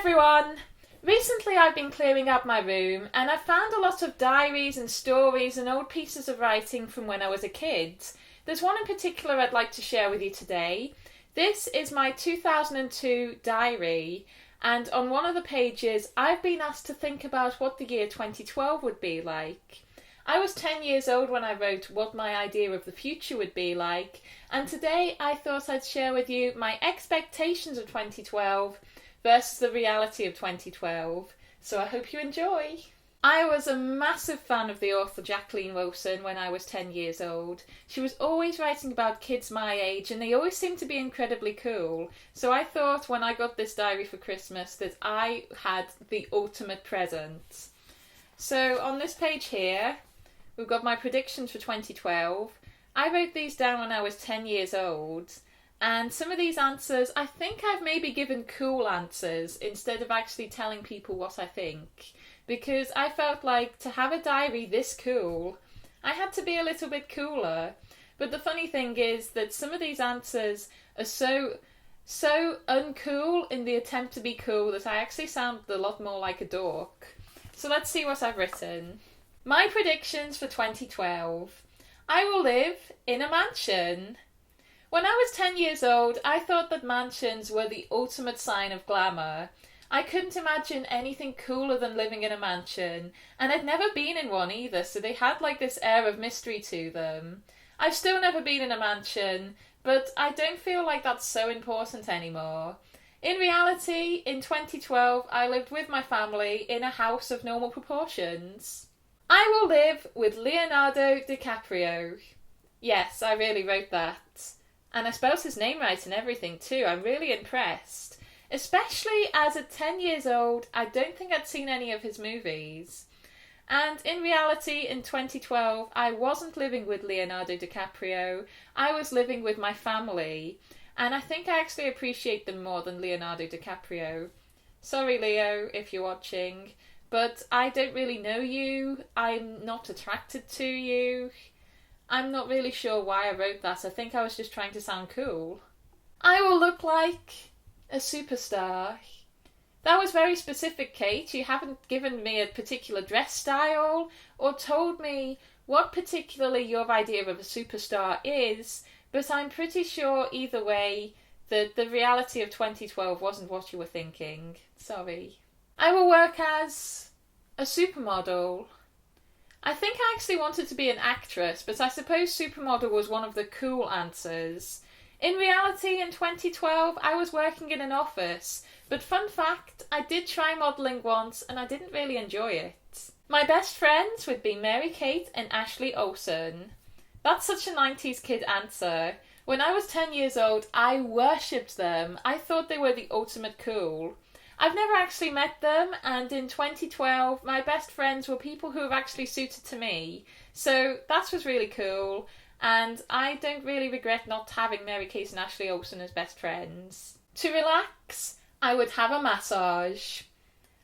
everyone! Recently I've been clearing up my room and I've found a lot of diaries and stories and old pieces of writing from when I was a kid. There's one in particular I'd like to share with you today. This is my 2002 diary, and on one of the pages I've been asked to think about what the year 2012 would be like. I was 10 years old when I wrote what my idea of the future would be like, and today I thought I'd share with you my expectations of 2012 versus the reality of 2012, so I hope you enjoy. I was a massive fan of the author Jacqueline Wilson when I was 10 years old. She was always writing about kids my age and they always seemed to be incredibly cool, so I thought when I got this diary for Christmas that I had the ultimate present. So on this page here, we've got my predictions for 2012. I wrote these down when I was 10 years old. And some of these answers, I think I've maybe given cool answers instead of actually telling people what I think. Because I felt like to have a diary this cool, I had to be a little bit cooler. But the funny thing is that some of these answers are so uncool in the attempt to be cool that I actually sound a lot more like a dork. So let's see what I've written. My predictions for 2012. I will live in a mansion. When I was 10 years old, I thought that mansions were the ultimate sign of glamour. I couldn't imagine anything cooler than living in a mansion, and I'd never been in one either, so they had like this air of mystery to them. I've still never been in a mansion, but I don't feel like that's so important anymore. In reality, in 2012, I lived with my family in a house of normal proportions. I will live with Leonardo DiCaprio. Yes, I really wrote that. And I spelled his name right and everything too. I'm really impressed. Especially as at 10 years old, I don't think I'd seen any of his movies. And in reality, in 2012, I wasn't living with Leonardo DiCaprio. I was living with my family. And I think I actually appreciate them more than Leonardo DiCaprio. Sorry, Leo, if you're watching, but I don't really know you. I'm not attracted to you. I'm not really sure why I wrote that. I think I was just trying to sound cool. I will look like a superstar. That was very specific, Kate. You haven't given me a particular dress style or told me what particularly your idea of a superstar is, but I'm pretty sure either way that the reality of 2012 wasn't what you were thinking. Sorry. I will work as a supermodel. I think I actually wanted to be an actress, but I suppose supermodel was one of the cool answers. In reality, in 2012, I was working in an office, but fun fact, I did try modelling once and I didn't really enjoy it. My best friends would be Mary-Kate and Ashley Olsen. That's such a 90s kid answer. When I was 10 years old, I worshipped them. I thought they were the ultimate cool. I've never actually met them, and in 2012, my best friends were people who have actually suited to me. So that was really cool, and I don't really regret not having Mary-Kate and Ashley Olsen as best friends. To relax, I would have a massage.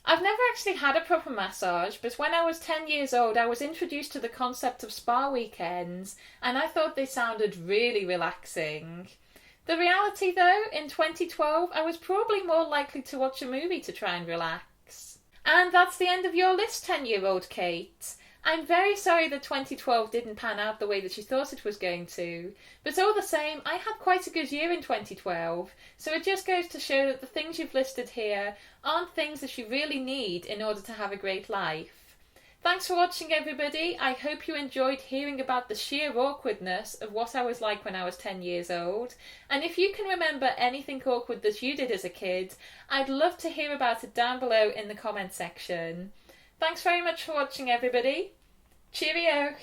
I've never actually had a proper massage, but when I was 10 years old, I was introduced to the concept of spa weekends, and I thought they sounded really relaxing. The reality though, in 2012, I was probably more likely to watch a movie to try and relax. And that's the end of your list, 10-year-old Kate. I'm very sorry that 2012 didn't pan out the way that you thought it was going to, but all the same, I had quite a good year in 2012, so it just goes to show that the things you've listed here aren't things that you really need in order to have a great life. Thanks for watching, everybody. I hope you enjoyed hearing about the sheer awkwardness of what I was like when I was 10 years old. And if you can remember anything awkward that you did as a kid, I'd love to hear about it down below in the comment section. Thanks very much for watching, everybody. Cheerio!